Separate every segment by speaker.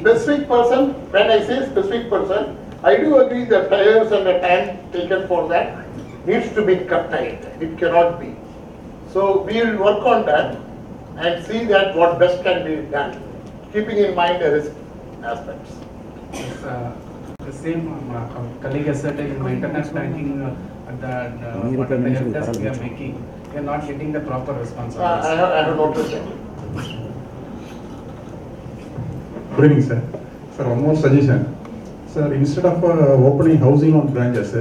Speaker 1: Specific person, when I say specific person, I do agree that tires and the time taken for that needs to be cut tight. It cannot be. So we will work on that and see that what best can be done, keeping in mind the risk aspects.
Speaker 2: The same colleague has said in maintenance banking at the what are the help desk we are making, we are not getting the proper response.
Speaker 1: I have noticed that.
Speaker 3: Good evening, sir. Sir, one more suggestion. Sir, instead of opening housing loan branches,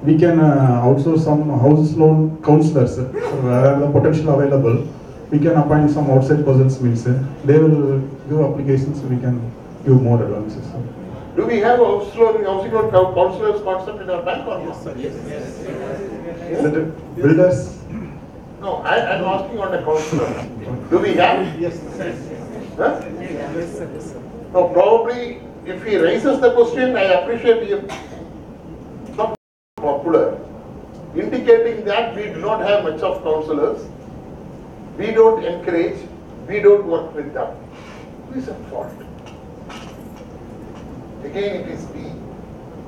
Speaker 3: we can outsource some house loan counselors where the potential available. We can appoint some outside persons, means they will give applications, we can give more advances.
Speaker 1: Do we have housing loan counselors concept in our bank or not?
Speaker 3: Yes, sir. Yes. Is it builders?
Speaker 1: No, I am asking on the counselor. Do we have?
Speaker 3: Yes.
Speaker 1: Huh? No, probably if he raises the question, I appreciate him. Not popular, indicating that we do not have much of counselors. We don't encourage, we don't work with them. Who is at fault? Again, it is we.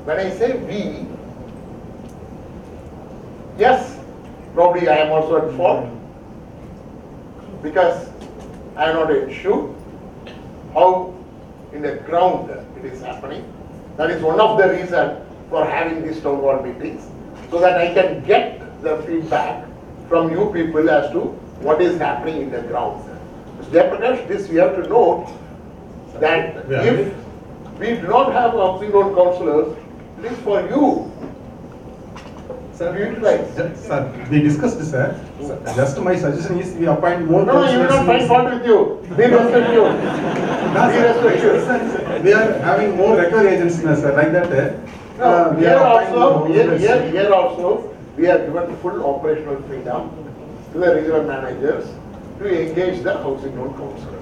Speaker 1: When I say we, yes, probably I am also at fault because I am not sure how in the ground it is happening. That is one of the reasons for having these town hall meetings, so that I can get the feedback from you people as to what is happening in the ground. Mr. Jayaprakash, this we have to note that if we do not have housing loan counselors, it is for you.
Speaker 3: Sir,
Speaker 1: to utilize.
Speaker 3: Sir, we discussed this, sir. Just my suggestion is we appoint more
Speaker 1: No, you will not find fault with you. We respect you. We respect you.
Speaker 3: Sir, we are having more recovery agents, sir, like that.
Speaker 1: Here also, we are given full operational freedom to the regional managers to engage the housing loan counselors.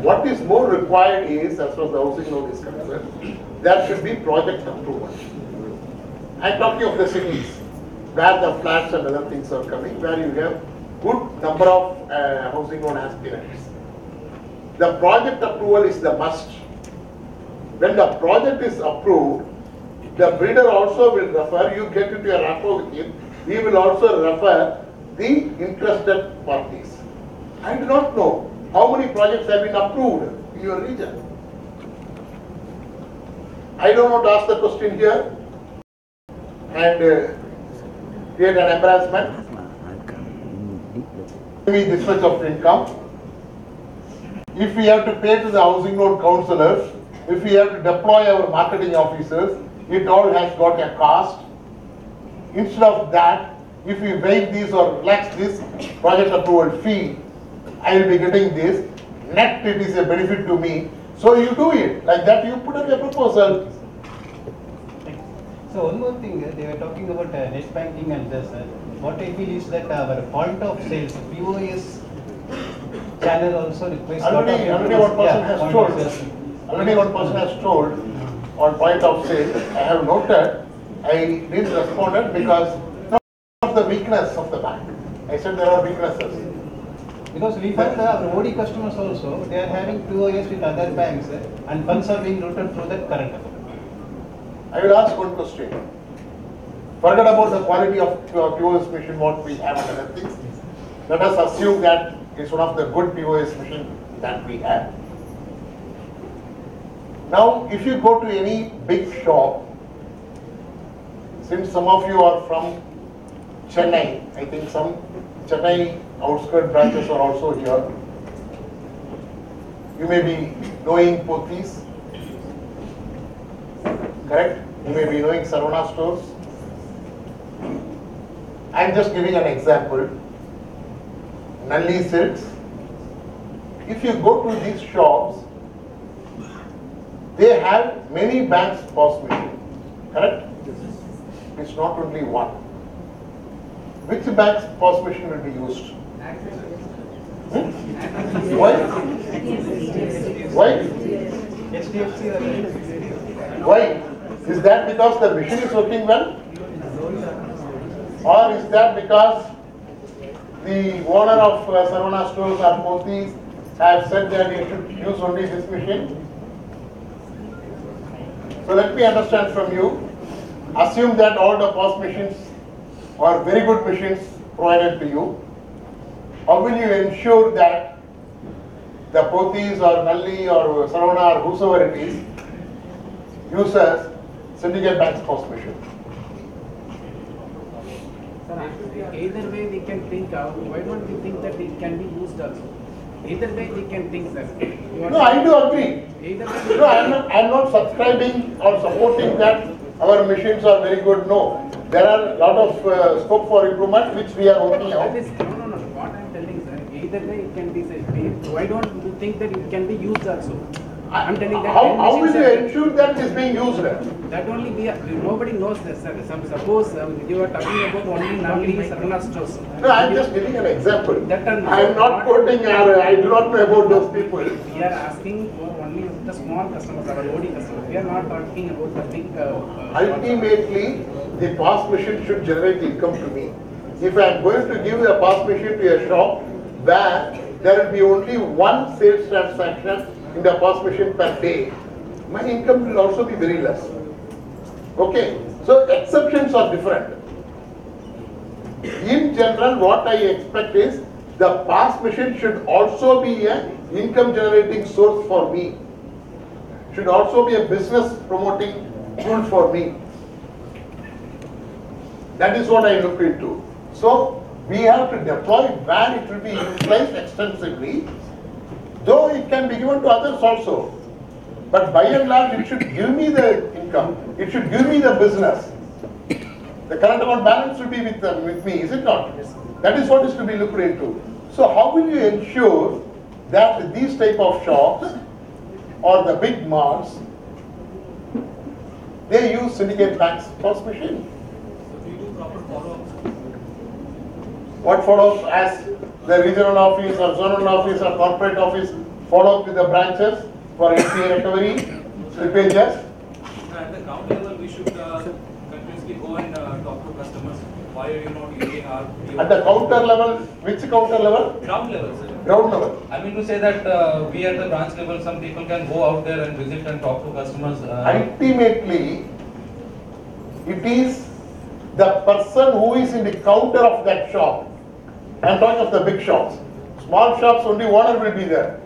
Speaker 1: What is more required is, as far as the housing loan is concerned, there should be project approval. I am talking of the cities where the flats and other things are coming, where you have good number of housing loan aspirants. The project approval is the must. When the project is approved, the builder also will refer, you get into a rapport with him, he will also refer the interested parties. I do not know how many projects have been approved in your region. I don't want to ask the question here and create an embarrassment. Give me this much of income. If we have to pay to the housing loan counselors, if we have to deploy our marketing officers, it all has got a cost. Instead of that, if we waive this or relax this project approval fee, I will be getting this. Net, it is a benefit to me. So you do it. Like that, you put up a proposal.
Speaker 4: So one more thing, they were talking about net banking and this. What I feel is that our point of sales, POS channel also requires
Speaker 1: Already one person has told. Already one person has told on point of sale. I have noted. I didn't respond because of the weakness of the bank. I said there are weaknesses.
Speaker 4: Because we find our OD customers also, they are having POS with other banks and funds are being routed through that current account.
Speaker 1: I will ask one question. Forget about the quality of POS machine, what we have and other things. Let us assume that it's one of the good POS machine that we have. Now, if you go to any big shop, since some of you are from Chennai, I think some Chennai outskirt branches are also here. You may be knowing Pothis, correct? You may be knowing Sarvana stores. I am just giving an example. Nalli silks. If you go to these shops, they have many banks POS machine, correct? It's not only one. Which bank's POS machine will be used? Why? Why? Why? Is that because the machine is working well? Or is that because the owner of Sarvana stores or Pothis have said that you should use only this machine? So let me understand from you. Assume that all the POS machines are very good machines provided to you. How will you ensure that the Pothis or Nalli or Saravana or whosoever it is uses Syndicate Bank's POS machine?
Speaker 2: Sir, either way we can think of, why don't we think that it can be used also? Either way we can think, sir.
Speaker 1: No, I do agree.
Speaker 2: Either way.
Speaker 1: No, I am not subscribing or supporting that our machines are very good. No, there are a lot of scope for improvement which we are working
Speaker 2: That
Speaker 1: out.
Speaker 2: is, no. What I am telling, sir, either way it can be said. Why don't you think that it can be used also? I am telling that.
Speaker 1: How will you ensure that it is being used?
Speaker 2: That only nobody knows this, sir. Suppose you are talking about only Nagli Sarana stores.
Speaker 1: No, I am just giving an example.
Speaker 2: That
Speaker 1: I am not quoting, I do not know about those people.
Speaker 2: We are asking for only the small customers, our OD customers. We are not talking about the big.
Speaker 1: Ultimately, the POS machine should generate income to me. If I am going to give a POS machine to a shop where there will be only one sales transaction in the POS machine per day, my income will also be very less. Okay, so exceptions are different. In general, what I expect is the POS machine should also be an income generating source for me. Should also be a business promoting tool for me. That is what I look into. So we have to deploy where it will be utilized extensively, though it can be given to others also. But by and large, it should give me the income. It should give me the business. The current account balance will be with me, is it not? That is what is to be looked into. So how will you ensure that these type of shops or the big malls, they use Syndicate Bank's POS machine? What follows as the regional office or zonal office or corporate office follow up with the branches for NPA recovery, slippages?
Speaker 5: At the ground level, we should continuously go and talk to customers. Why are you not using our PO?
Speaker 1: At the counter level, which counter level?
Speaker 5: Ground level, sir.
Speaker 1: Ground level.
Speaker 5: I mean to say that we at the branch level, some people can go out there and visit and talk to customers.
Speaker 1: Ultimately, it is the person who is in the counter of that shop. I am talking of the big shops. Small shops, only owner will be there.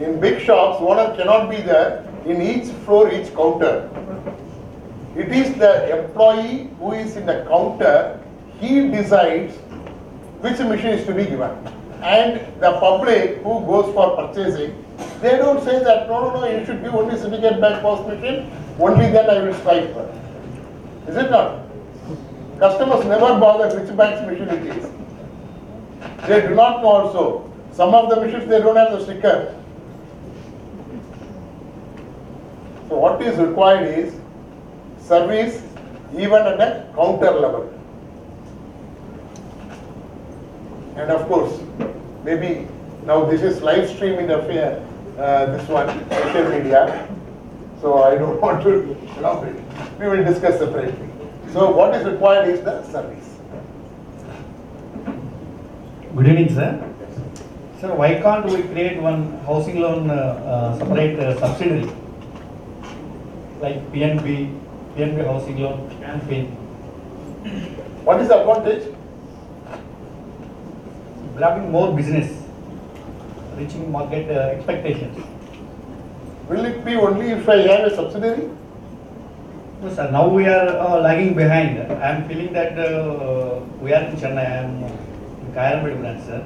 Speaker 1: In big shops, owner cannot be there in each floor, each counter. It is the employee who is in the counter, he decides which machine is to be given. And the public who goes for purchasing, they don't say that, no, you should give only Syndicate Bank POS machine, only then I will swipe. Is it not? Customers never bother which bank's machine it is. They do not know also. Some of the machines, they don't have the sticker. So what is required is service even at a counter level. And of course, maybe now this is live stream interfere, this one, social media. So I don't want to elaborate. We will discuss separately. So what is required is the service.
Speaker 6: Good evening, sir. Sir, why can't we create one housing loan separate subsidiary like PNB housing loan campaign?
Speaker 1: What is the advantage?
Speaker 6: Grabbing more business, reaching market expectations.
Speaker 1: Will it be only if I have a subsidiary?
Speaker 6: No, sir. Now we are lagging behind. I am feeling that we are in Chennai. I am in Kayarambedi branch, sir.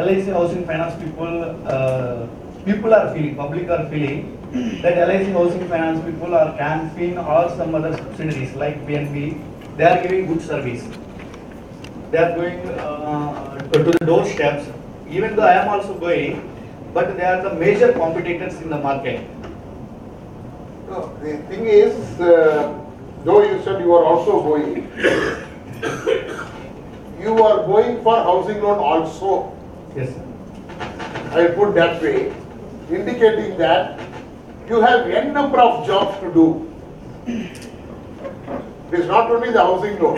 Speaker 6: LIC housing finance people are feeling, public are feeling that LIC housing finance people are Canfin or some other subsidiaries like PNB. They are giving good service. They are going to the doorsteps. Even though I am also going, but they are the major competitors in the market.
Speaker 1: No, the thing is, though you said you are also going, you are going for housing loan also.
Speaker 6: Yes, sir.
Speaker 1: I will put that way, indicating that you have n number of jobs to do. It is not only the housing loan.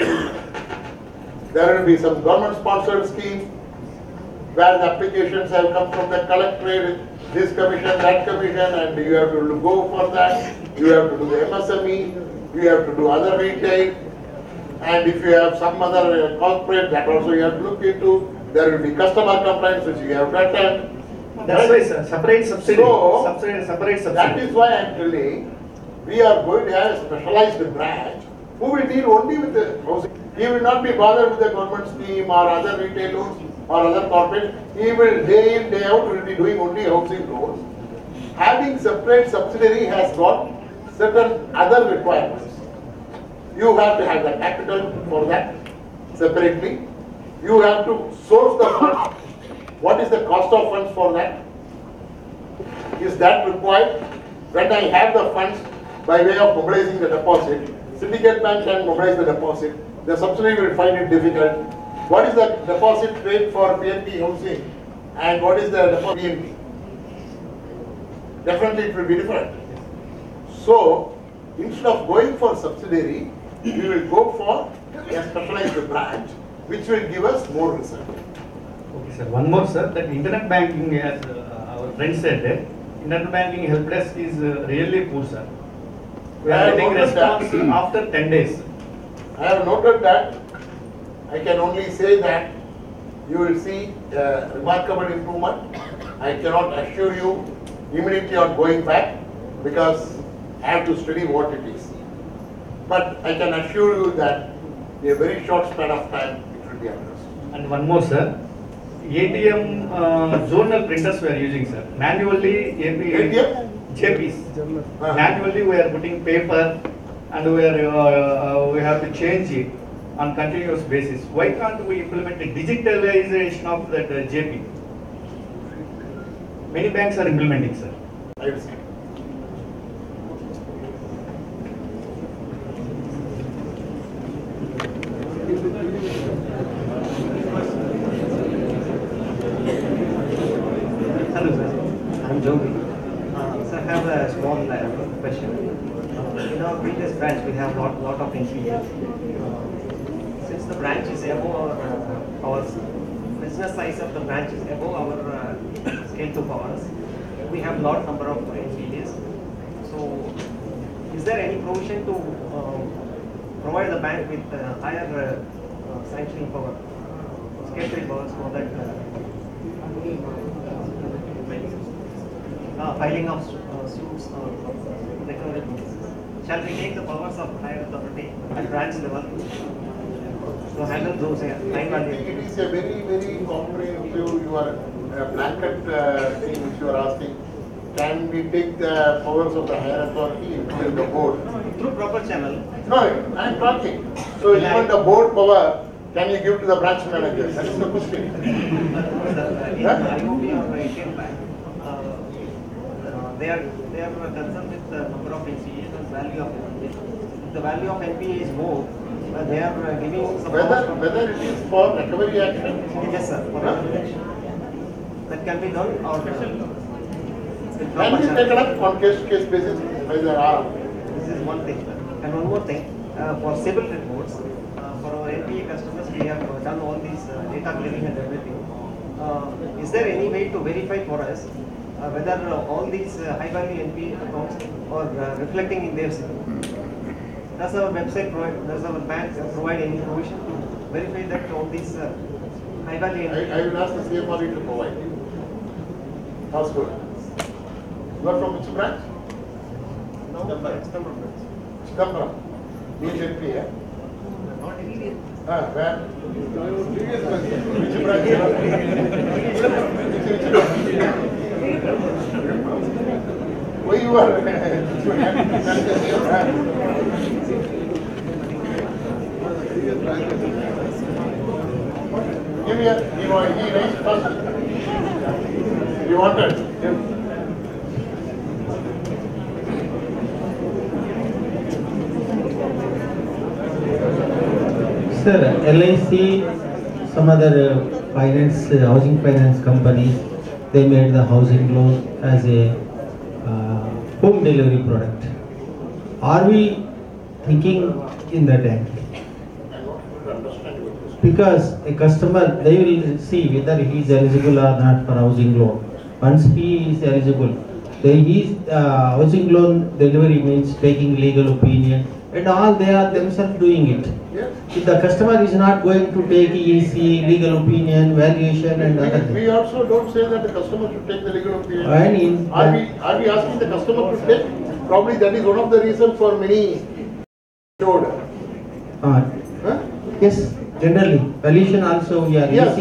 Speaker 1: There will be some government sponsored scheme where the applications have come from the collectorate, this commission, that commission, and you have to go for that. You have to do the MSME, you have to do other retail, and if you have some other corporate, that also you have to look into. There will be customer complaints which you have to attend.
Speaker 6: That's why, sir, separate subsidy.
Speaker 1: So,
Speaker 6: Separate subsidy.
Speaker 1: that is why I am telling, we are going to have a specialized branch who will deal only with the housing. He will not be bothered with the government scheme or other retail loans or other corporate. He will day in, day out will be doing only housing loans. Having separate subsidiary has got certain other requirements. You have to have the capital for that separately. You have to source the funds. What is the cost of funds for that? Is that required? When I have the funds by way of mobilizing the deposit, Syndicate Bank can mobilize the deposit. The subsidiary will find it difficult. What is the deposit rate for PNB housing and what is the deposit PNB? Definitely it will be different. So, instead of going for subsidiary, we will go for a specialized branch which will give us more result.
Speaker 6: Okay, sir. One more, sir. That internet banking, as our friend said, internet banking help desk is really poor, sir. We
Speaker 1: I
Speaker 6: are
Speaker 1: have
Speaker 6: getting
Speaker 1: noted that.
Speaker 6: response after 10 days.
Speaker 1: I have noted that. I can only say that you will see remarkable improvement. I cannot assure you immediately on going back because I have to study what it is. But I can assure you that in a very short span of time it will be addressed.
Speaker 6: And one more, sir. ATM zonal printers we are using, sir. Manually,
Speaker 1: ATM?
Speaker 6: JPs. Manually, we are putting paper and we have to change it on continuous basis. Why can't we implement a digitalization of that JP? Many banks are implementing, sir.
Speaker 1: I will see.
Speaker 7: Hello, sir. I'm Jogi. Sir, I have a small question. In our previous branch, we have lot of engineers. Since the branch is above our business size of the branch is above our scale to powers, we have lot number of engineers. So, is there any provision to provide the bank with higher sanctioning power, scale to powers for that? Filing of suits or recovery notices. Shall we take the powers of higher authority at branch level to handle those line value?
Speaker 1: It is a very, very comprehensive, your blanket thing which you are asking. Can we take the powers of the higher authority into the board?
Speaker 7: Through proper channel.
Speaker 1: No, I am talking. So even the board power, can you give to the branch manager? That is the question.
Speaker 7: In IOB or ATM bank, they are concerned with the number of NPAs and value of NPA. If the value of NPA is more, they are giving some
Speaker 1: Whether it is for recovery action?
Speaker 7: Yes, sir. For action. That can be done or
Speaker 1: Can be taken up on case basis by the RM.
Speaker 7: This is one thing. And one more thing, for civil reports, for our NPA customers, we have done all these data clearing and everything. Is there any way to verify for us whether all these high value NPA accounts are reflecting in their civil? Does our website provide, does our bank provide any provision to verify that all these high value NPA?
Speaker 1: I will ask the CFRE to provide. That's good. You are from which branch? Chidambaram. BJP, yeah?
Speaker 7: Not immediate.
Speaker 1: Where? Which branch? Why you are? Give me a, he raised first. You wanted?
Speaker 8: Sir, LIC, some other finance, housing finance companies, they made the housing loan as a home delivery product. Are we thinking in that angle? Because a customer, they will see whether he is eligible or not for housing loan. once he is eligible, his housing loan delivery means taking legal opinion and all, they are themselves doing it.
Speaker 1: Yes.
Speaker 8: If the customer is not going to take EC, legal opinion, valuation and other
Speaker 1: We
Speaker 8: things.
Speaker 1: also don't say that the customer should take the legal opinion.
Speaker 8: And in
Speaker 1: Are we asking the customer to take? Probably that is one of the reasons for many showed.
Speaker 8: Yes, generally, valuation also we are
Speaker 1: Yes.